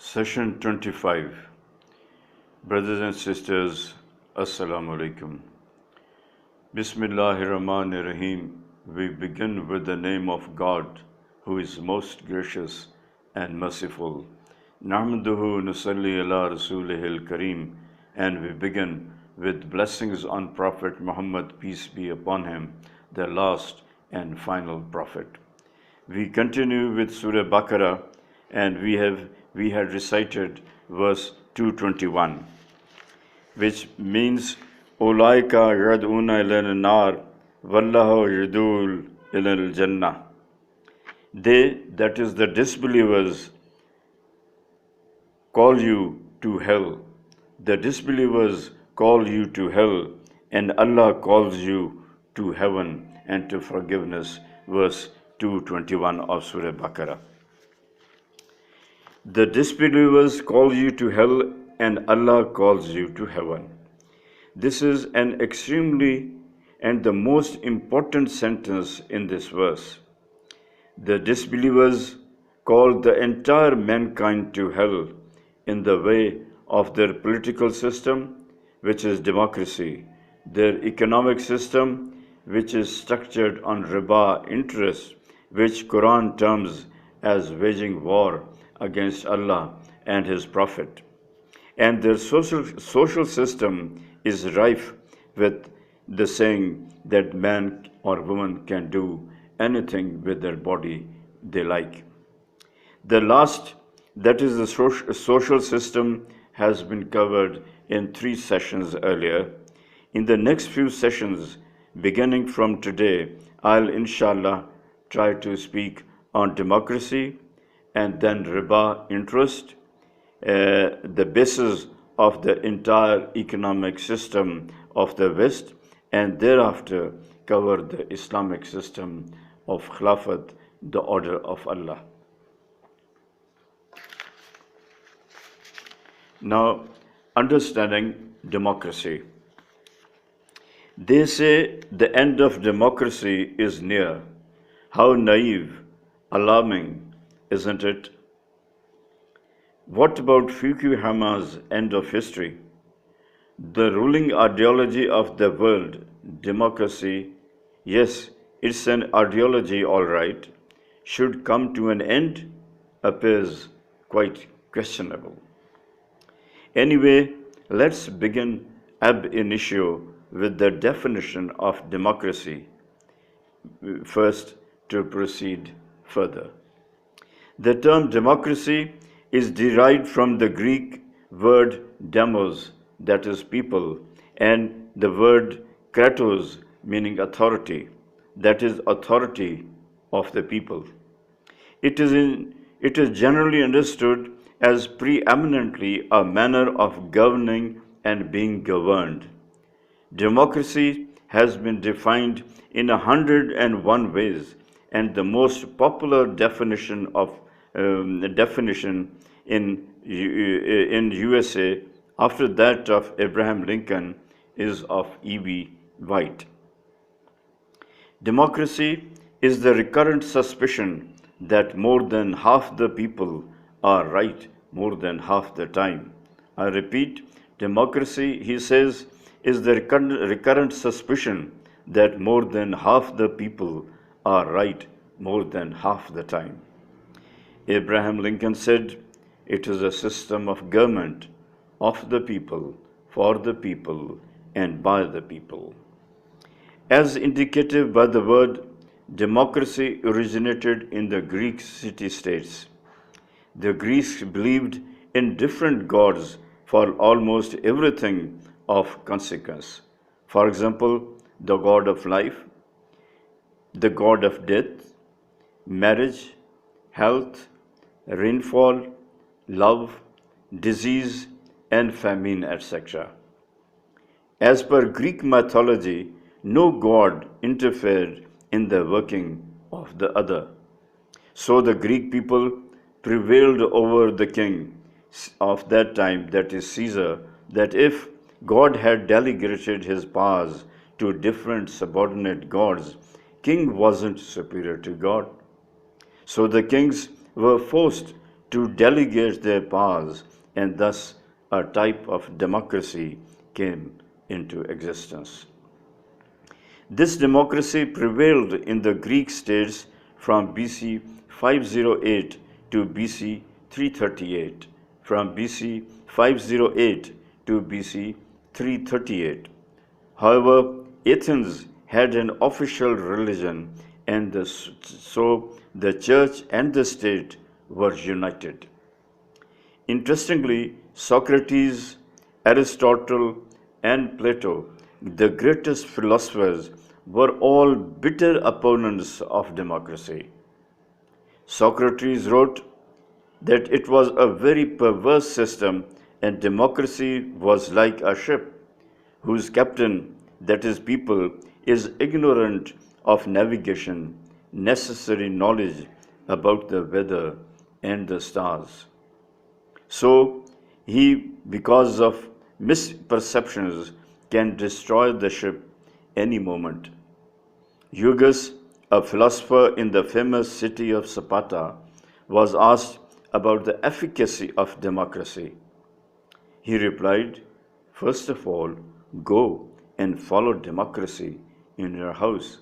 Session 25. Brothers and sisters, Assalamu alaikum. Bismillahir Rahmanir Rahim. We begin with the name of God, who is most gracious and merciful. Nahmaduhu nusalli ala rasulihil kareem. And we begin with blessings on Prophet Muhammad, peace be upon him, the last and final prophet. We continue with Surah Baqarah, and we had recited verse 221, which means Ulaika yad'una ila nar wallahu yad'ul ila al-jannah. They, that is the disbelievers, call you to hell. The disbelievers call you to hell, and Allah calls you to heaven and to forgiveness. Verse 221 of Surah Baqarah. The disbelievers call you to hell, and Allah calls you to heaven. This is an extremely and the most important sentence in this verse. The disbelievers call the entire mankind to hell in the way of their political system, which is democracy, their economic system, which is structured on riba interest, which Qur'an terms as waging war against Allah and His Prophet. And their social system is rife with the saying that man or woman can do anything with their body they like. The last, that is the social system, has been covered in 3 sessions earlier. In the next few sessions, beginning from today, I'll inshallah try to speak on democracy and then riba interest, the basis of the entire economic system of the West, and thereafter cover the Islamic system of Khilafat, the order of Allah. Now, understanding democracy. They say the end of democracy is near. How naive, alarming, isn't it? What about Fukuyama's end of history? The ruling ideology of the world, democracy, yes, it's an ideology, all right, should come to an end, appears quite questionable. Anyway, let's begin ab initio with the definition of democracy, first to proceed further. The term democracy is derived from the Greek word demos, that is people, and the word kratos, meaning authority, that is authority of the people. It is generally understood as preeminently a manner of governing and being governed. Democracy has been defined in 101 ways, and the most popular definition in USA after that of Abraham Lincoln is of E.B. White. Democracy is the recurrent suspicion that more than half the people are right more than half the time. I repeat, democracy, he says, is the recurrent suspicion that more than half the people are right more than half the time. Abraham Lincoln said, it is a system of government of the people, for the people, and by the people. As indicated by the word, democracy originated in the Greek city-states. The Greeks believed in different gods for almost everything of consequence. For example, the god of life, the god of death, marriage, health, rainfall, love, disease, and famine, etc. As per Greek mythology, no god interfered in the working of the other. So the Greek people prevailed over the king of that time, that is Caesar, that if God had delegated his powers to different subordinate gods, king wasn't superior to God. So the kings were forced to delegate their powers, and thus a type of democracy came into existence. This democracy prevailed in the Greek states from BC 508 to BC 338, from BC 508 to BC 338. However, Athens had an official religion, and so the church and the state were united. Interestingly, Socrates, Aristotle, and Plato, the greatest philosophers, were all bitter opponents of democracy. Socrates wrote that it was a very perverse system, and democracy was like a ship whose captain, that is, people, is ignorant of navigation, necessary knowledge about the weather and the stars. So, he, because of misperceptions, can destroy the ship any moment. Eugus, a philosopher in the famous city of Sparta, was asked about the efficacy of democracy. He replied, "First of all, go and follow democracy in your house.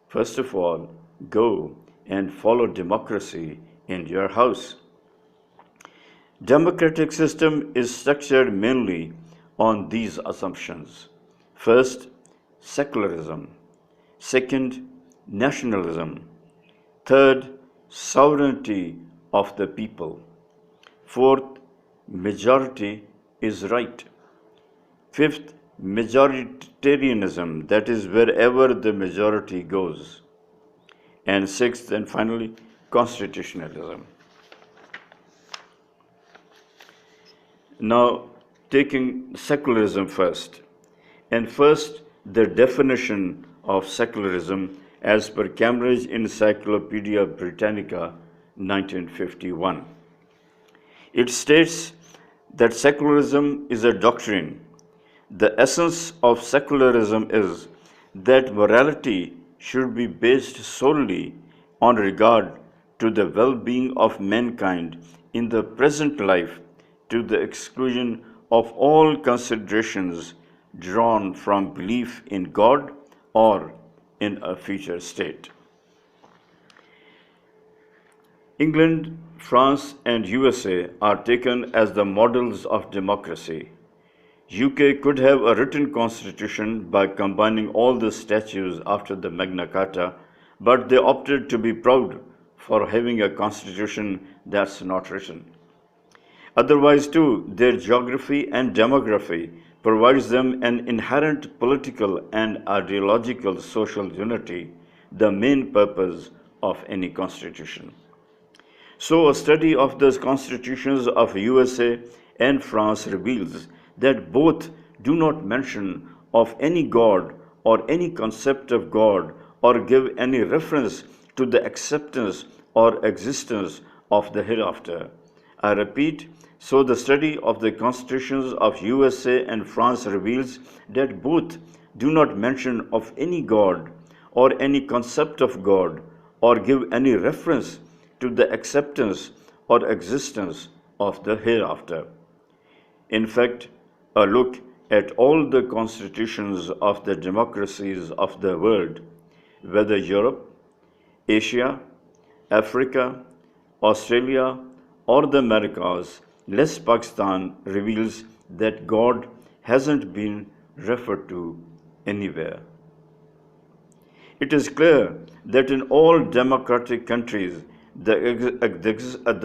First of all, go and follow democracy in your house." Democratic system is structured mainly on these assumptions. First, secularism. Second, nationalism. Third, sovereignty of the people. Fourth, majority is right. Fifth, majoritarianism, that is, wherever the majority goes. And sixth and finally, constitutionalism. Now, taking secularism first. And first, the definition of secularism as per Cambridge Encyclopedia Britannica, 1951. It states that secularism is a doctrine. The essence of secularism is that morality should be based solely on regard to the well-being of mankind in the present life, to the exclusion of all considerations drawn from belief in God or in a future state. England, France, and USA are taken as the models of democracy. UK could have a written constitution by combining all the statutes after the Magna Carta, but they opted to be proud for having a constitution that's not written. Otherwise, too, their geography and demography provides them an inherent political and ideological social unity, the main purpose of any constitution. So, a study of the constitutions of USA and France reveals that both do not mention of any God or any concept of God or give any reference to the acceptance or existence of the hereafter. I repeat, so the study of the constitutions of USA and France reveals that both do not mention of any God or any concept of God or give any reference to the acceptance or existence of the hereafter. In fact, a look at all the constitutions of the democracies of the world, whether Europe, Asia, Africa, Australia, or the Americas, less Pakistan, reveals that God hasn't been referred to anywhere. It is clear that in all democratic countries, the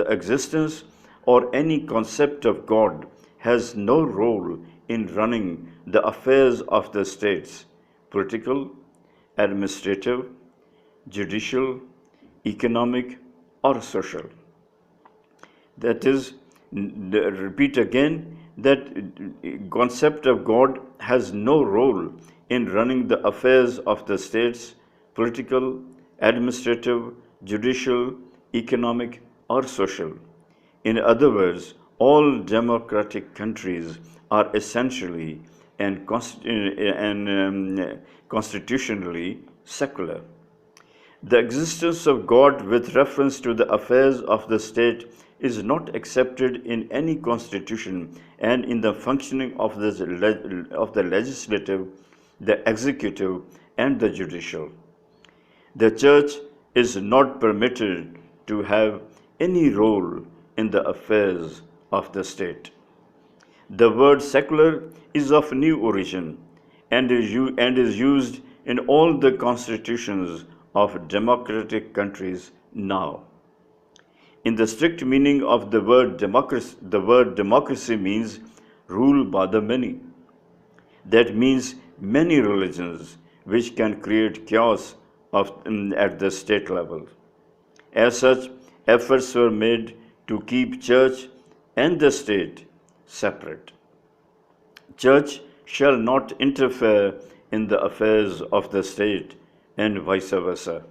existence or any concept of God has no role in running the affairs of the states, political, administrative, judicial, economic, or social. That is, repeat again, that concept of God has no role in running the affairs of the states, political, administrative, judicial, economic, or social. In other words, all democratic countries are essentially and constitutionally secular. The existence of God with reference to the affairs of the state is not accepted in any constitution and in the functioning of the legislative, the executive, and the judicial. The church is not permitted to have any role in the affairs of the state. The word secular is of new origin and is used in all the constitutions of democratic countries now. In the strict meaning of the word democracy means rule by the many. That means many religions which can create chaos at the state level. As such, efforts were made to keep church and the state separate. Church shall not interfere in the affairs of the state and vice versa.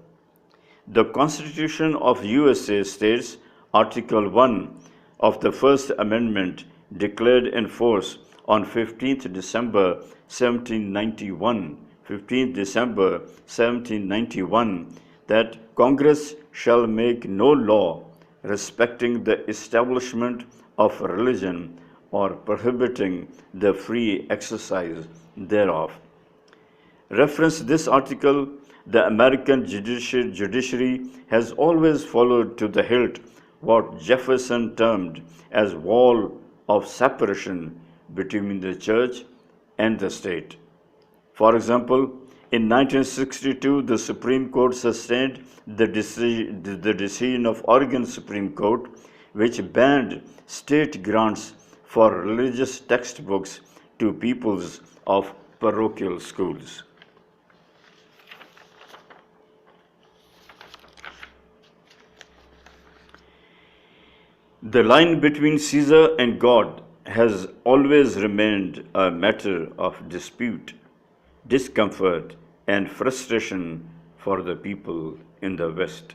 The Constitution of USA states Article 1 of the First Amendment declared in force on 15th December 1791, 15th December 1791, that Congress shall make no law respecting the establishment of religion or prohibiting the free exercise thereof. Reference this article, the American judiciary has always followed to the hilt what Jefferson termed as wall of separation between the church and the state. For example, in 1962, the Supreme Court sustained the decision of Oregon Supreme Court, which banned state grants for religious textbooks to pupils of parochial schools. The line between Caesar and God has always remained a matter of dispute, discomfort, and frustration for the people in the West.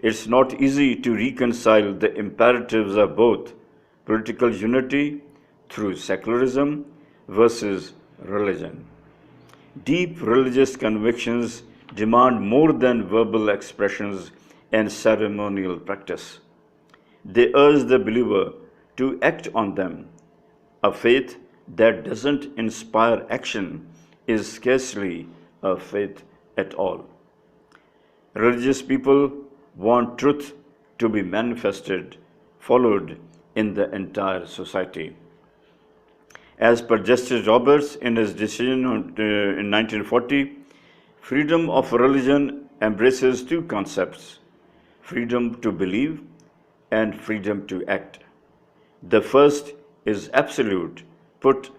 It's not easy to reconcile the imperatives of both political unity through secularism versus religion. Deep religious convictions demand more than verbal expressions and ceremonial practice. They urge the believer to act on them. A faith that doesn't inspire action is scarcely a faith at all. Religious people want truth to be manifested, followed in the entire society. As per Justice Roberts in his decision in 1940, freedom of religion embraces two concepts: freedom to believe and freedom to act. The first is absolute, put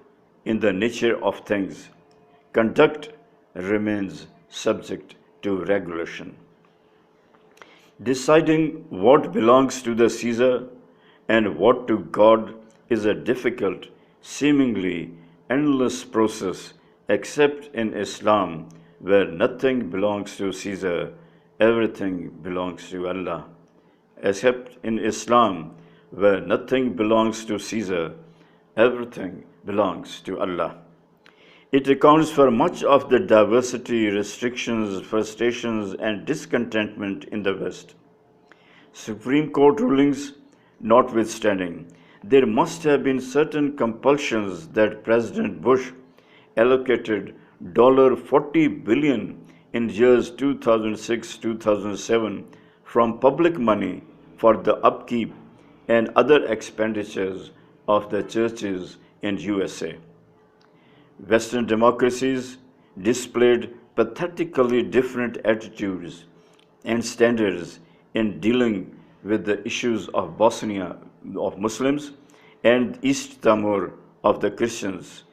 in the nature of things. Conduct remains subject to regulation. Deciding what belongs to the Caesar and what to God is a difficult, seemingly endless process, except in Islam, where nothing belongs to Caesar, everything belongs to Allah. Except in Islam, where nothing belongs to Caesar, everything belongs to Allah. It accounts for much of the diversity, restrictions, frustrations, and discontentment in the West. Supreme Court rulings notwithstanding, there must have been certain compulsions that President Bush allocated $40 billion in years 2006-2007 from public money for the upkeep and other expenditures of the churches in USA. Western democracies displayed pathetically different attitudes and standards in dealing with the issues of Bosnia of Muslims and East Timor of the Christians,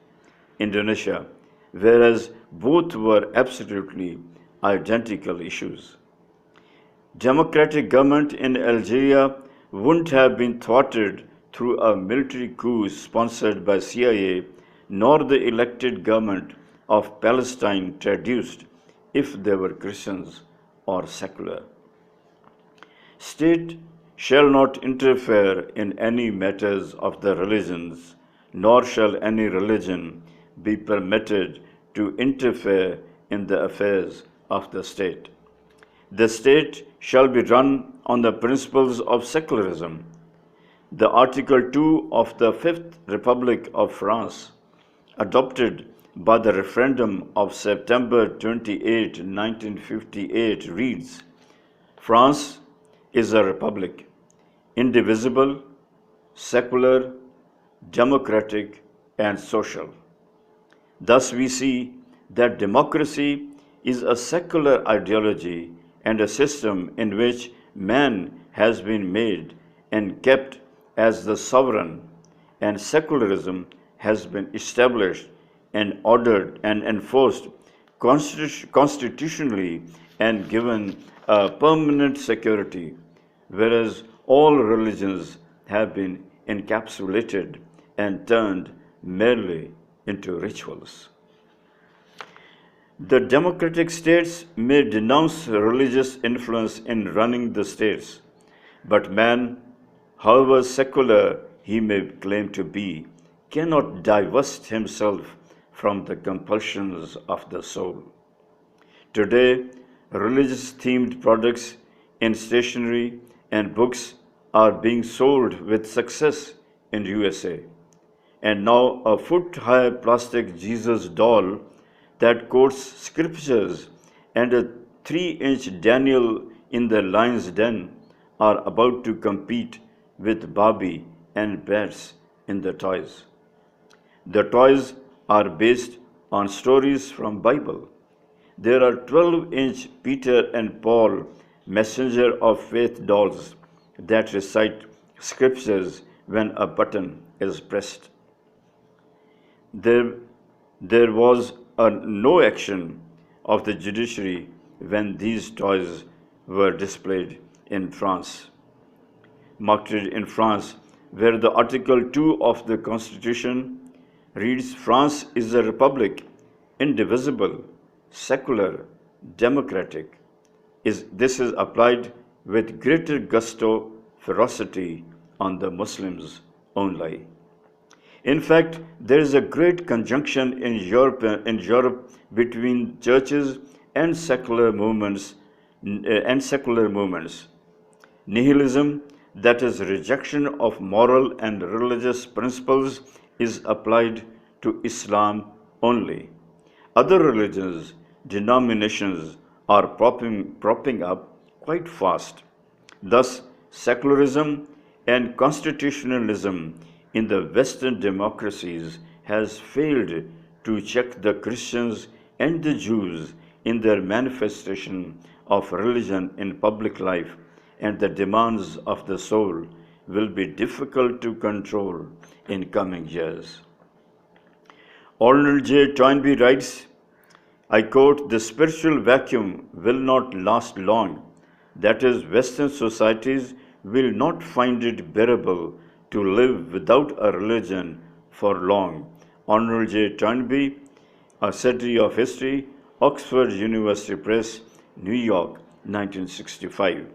Indonesia, whereas both were absolutely identical issues. Democratic government in Algeria wouldn't have been thwarted through a military coup sponsored by CIA, nor the elected government of Palestine traduced if they were Christians or secular. State shall not interfere in any matters of the religions, nor shall any religion be permitted to interfere in the affairs of the state. The state shall be run on the principles of secularism. The Article 2 of the Fifth Republic of France, adopted by the referendum of September 28, 1958, reads, France is a republic, indivisible, secular, democratic, and social. Thus, we see that democracy is a secular ideology and a system in which man has been made and kept as the sovereign, and secularism has been established and ordered and enforced constitutionally and given a permanent security, whereas all religions have been encapsulated and turned merely into rituals. The democratic states may denounce religious influence in running the states, but man, however secular he may claim to be, cannot divest himself from the compulsions of the soul. Today, religious themed products in stationery and books are being sold with success in USA. And now a foot-high plastic Jesus doll that quotes scriptures and a 3-inch Daniel in the lion's den are about to compete with Barbie and Bratz in the toys. The toys are based on stories from Bible. There are 12-inch Peter and Paul messenger of faith dolls that recite scriptures when a button is pressed. There was no action of the judiciary when these toys were displayed in France. Marketed in France, where the Article 2 of the Constitution reads, France is a republic, indivisible, secular, democratic. This is applied with greater gusto, ferocity on the Muslims only. In fact, there is a great conjunction in Europe between churches and secular movements. Nihilism, that is rejection of moral and religious principles, is applied to Islam only. Other religions, denominations are propping up quite fast. Thus, secularism and constitutionalism in the Western democracies has failed to check the Christians and the Jews in their manifestation of religion in public life, and the demands of the soul will be difficult to control in coming years. Arnold J. Toynbee writes, I quote, the spiritual vacuum will not last long. That is, Western societies will not find it bearable to live without a religion for long. Arnold J. Toynbee, A Study of History, Oxford University Press, New York, 1965.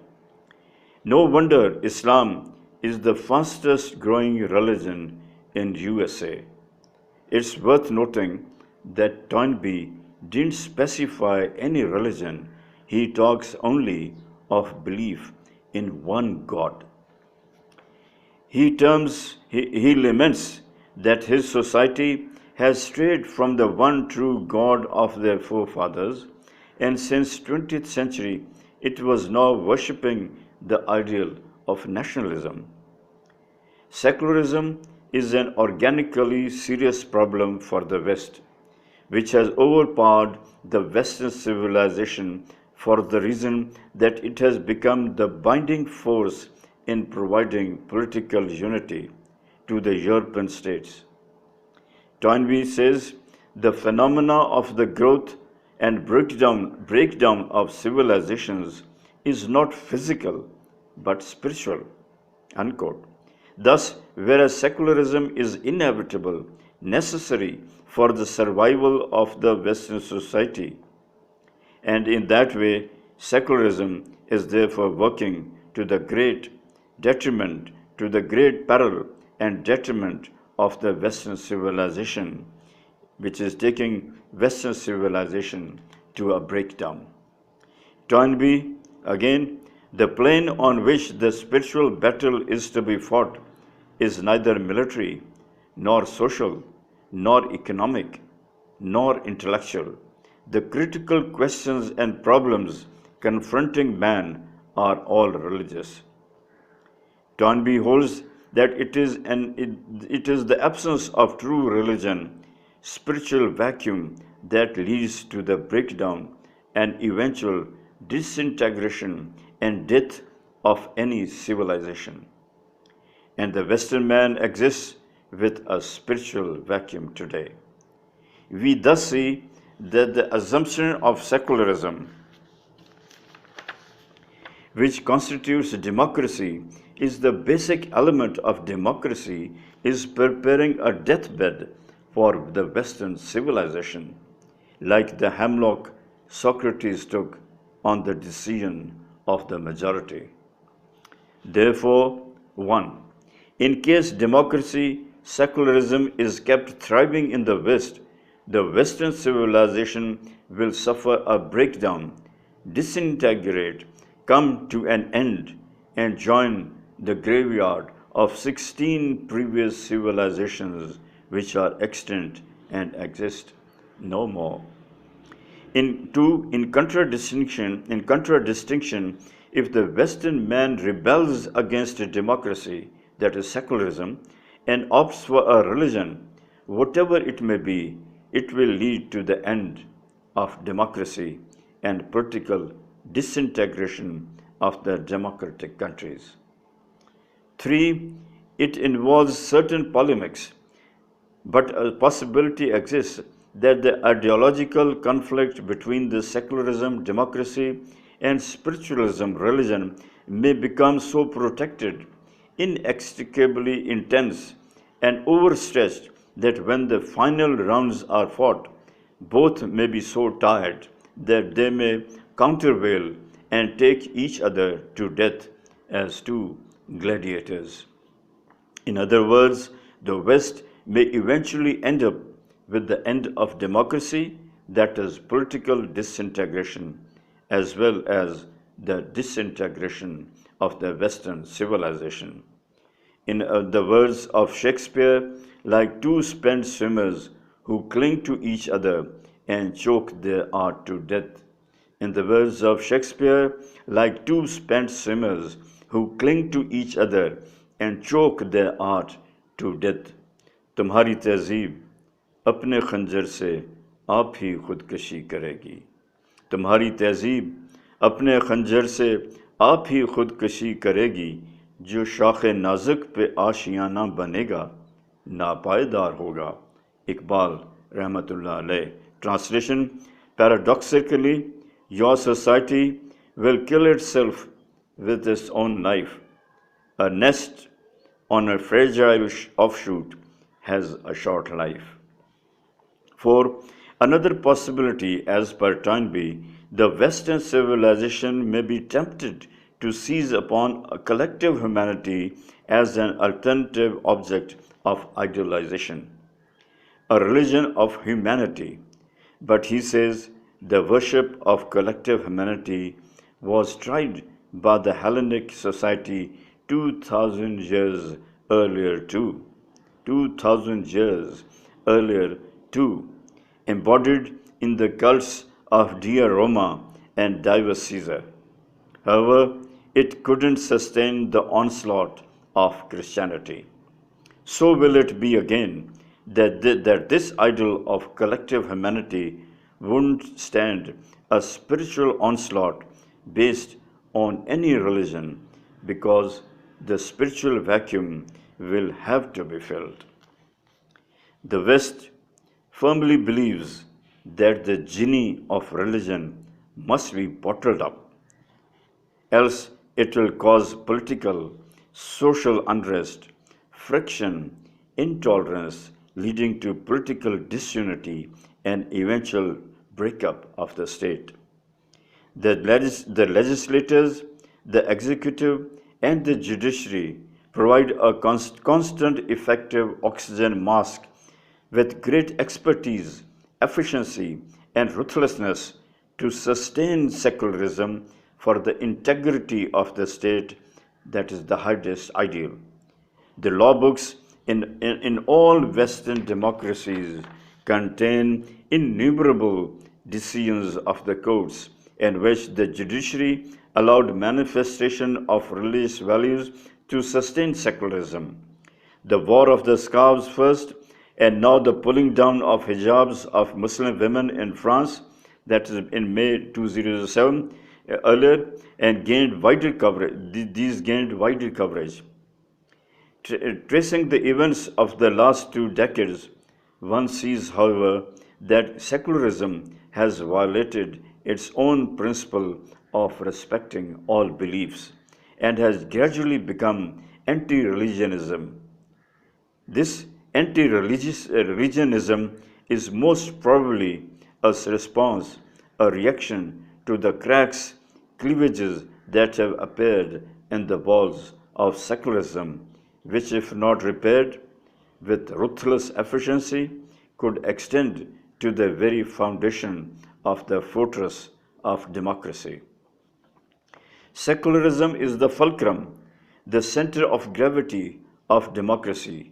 No wonder Islam is the fastest growing religion in USA. It's worth noting that Toynbee didn't specify any religion. He talks only of belief in one God. He laments that his society has strayed from the one true God of their forefathers, and since 20th century it was now worshipping the ideal of nationalism. Secularism is an organically serious problem for the West, which has overpowered the Western civilization for the reason that it has become the binding force in providing political unity to the European states. Toynbee says the phenomena of the growth and breakdown of civilizations is not physical but spiritual, unquote. Thus, whereas secularism is inevitable, necessary for the survival of the Western society, and in that way, secularism is therefore working to the great detriment, to the great peril and detriment of the Western civilization, which is taking Western civilization to a breakdown. Toynbee, again, The plane on which the spiritual battle is to be fought is neither military, nor social, nor economic, nor intellectual. The critical questions and problems confronting man are all religious. Toynbee holds that it is the absence of true religion, spiritual vacuum, that leads to the breakdown and eventual disintegration and death of any civilization. And the Western man exists with a spiritual vacuum today. We thus see that the assumption of secularism, which constitutes democracy, is the basic element of democracy, is preparing a deathbed for the Western civilization, like the hemlock Socrates took on the decision of the majority. Therefore, 1. In case democracy, secularism is kept thriving in the West, the Western civilization will suffer a breakdown, disintegrate, come to an end, and join the graveyard of 16 previous civilizations which are extant and exist no more. In contradistinction, if the Western man rebels against democracy, that is secularism, and opts for a religion, whatever it may be, it will lead to the end of democracy and political disintegration of the democratic countries. 3. It involves certain polemics, but a possibility exists that the ideological conflict between the secularism, democracy, and spiritualism, religion, may become so protracted, inextricably intense, and overstretched that when the final rounds are fought, both may be so tired that they may countervail and take each other to death as two gladiators. In other words, the West may eventually end up with the end of democracy, that is, political disintegration, as well as the disintegration of the Western civilization. In the words of Shakespeare, like two spent swimmers who cling to each other and choke their art to death. In the words of Shakespeare, like two spent swimmers who cling to each other and choke their art to death. तुम्हारी तहजीब अपने खंजर से आप ही खुदकशी करेगी. तुम्हारी तहजीब अपने खंजर से आप ही खुदकशी करेगी. जो शाखे नाजुक पे आशियाना बनेगा नापायदार होगा. इकबाल रहमतुल्लाह अलैह. Translation: paradoxically, your society will kill itself with its own knife. A nest on a fragile offshoot has a short life. 4. Another possibility, as per Toynbee, the Western civilization may be tempted to seize upon a collective humanity as an alternative object of idealization, a religion of humanity. But he says the worship of collective humanity was tried by the Hellenic society 2000 years earlier too. 2000 years earlier too, embodied in the cults of Dia Roma and Divus Caesar. However, it couldn't sustain the onslaught of Christianity. So will it be again that this idol of collective humanity won't stand a spiritual onslaught based on any religion, because the spiritual vacuum will have to be filled. The West firmly believes that the genie of religion must be bottled up, else it will cause political, social unrest, friction, intolerance, leading to political disunity and eventual breakup of the state. The legislators, the executive, and the judiciary provide a constant effective oxygen mask with great expertise, efficiency, and ruthlessness to sustain secularism for the integrity of the state, that is the highest ideal. The law books in all Western democracies contain innumerable decisions of the courts in which the judiciary allowed manifestation of religious values to sustain secularism. The war of the scarves first, and now the pulling down of hijabs of Muslim women in France, that is in May 2007, earlier, and gained wider coverage. These gained wider coverage. Tracing the events of the last 2 decades, one sees, however, that secularism has violated its own principle of respecting all beliefs and has gradually become anti-religionism. This anti-religionism is most probably a response, a reaction to the cracks, cleavages that have appeared in the walls of secularism, which, if not repaired with ruthless efficiency, could extend to the very foundation of the fortress of democracy. Secularism is the fulcrum, the center of gravity of democracy.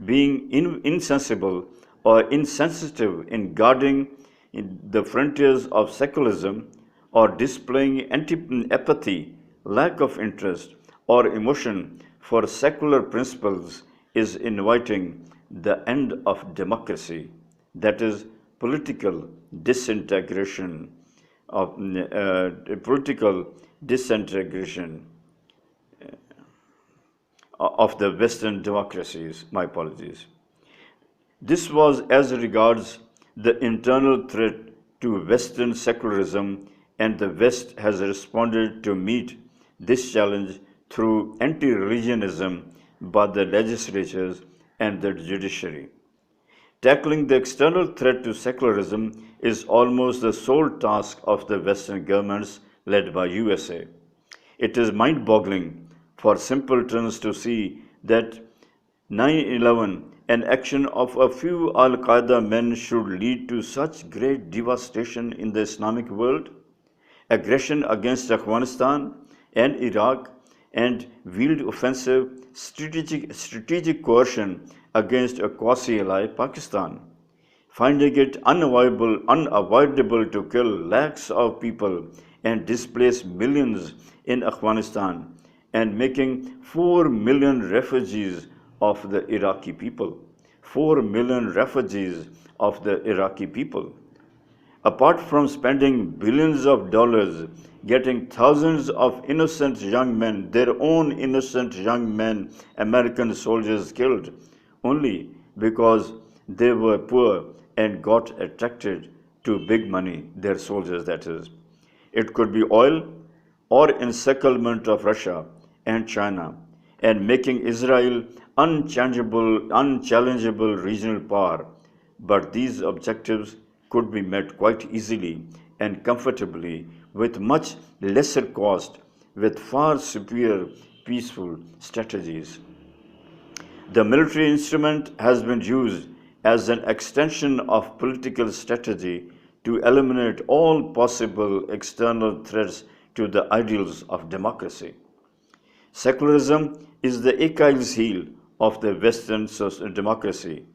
Being insensible or insensitive in guarding the frontiers of secularism or displaying apathy, lack of interest, or emotion for secular principles is inviting the end of democracy, that is, political disintegration of the Western democracies. My apologies. This was as regards the internal threat to Western secularism, and the West has responded to meet this challenge through anti-religionism by the legislatures and the judiciary. Tackling the external threat to secularism is almost the sole task of the Western governments led by USA. It is mind-boggling for simpletons to see that 9/11, an action of a few Al-Qaeda men, should lead to such great devastation in the Islamic world. Aggression against Afghanistan and Iraq, and wield offensive strategic coercion against a quasi-ally Pakistan, finding it unavoidable to kill lakhs of people and displace millions in Afghanistan, and making 4 million refugees of the Iraqi people. 4 million refugees of the Iraqi people. Apart from spending billions of dollars getting thousands of innocent young men, their own innocent young men, American soldiers killed, only because they were poor and got attracted to big money, their soldiers, that is. It could be oil or encirclement of Russia and China, and making Israel unchallengeable regional power. But these objectives could be met quite easily and comfortably with much lesser cost, with far superior peaceful strategies. The military instrument has been used as an extension of political strategy to eliminate all possible external threats to the ideals of democracy. Secularism is the Achilles heel of the Western democracy.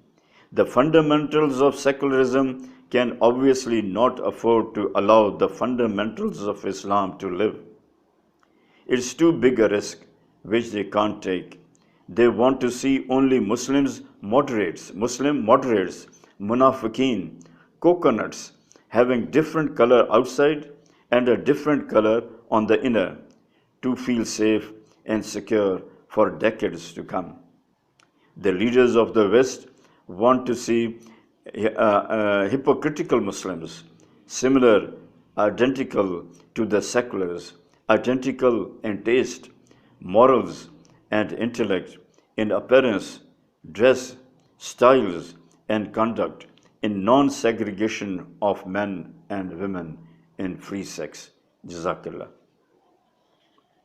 The fundamentals of secularism can obviously not afford to allow the fundamentals of Islam to live. It's too big a risk which they can't take. They want to see only Muslim moderates, munafiqeen, coconuts, having different color outside and a different color on the inner, to feel safe and secure for decades to come. The leaders of the West want to see hypocritical Muslims, similar, identical to the seculars, identical in taste, morals, and intellect, in appearance, dress, styles, and conduct, in non-segregation of men and women, in free sex. Jazakallah.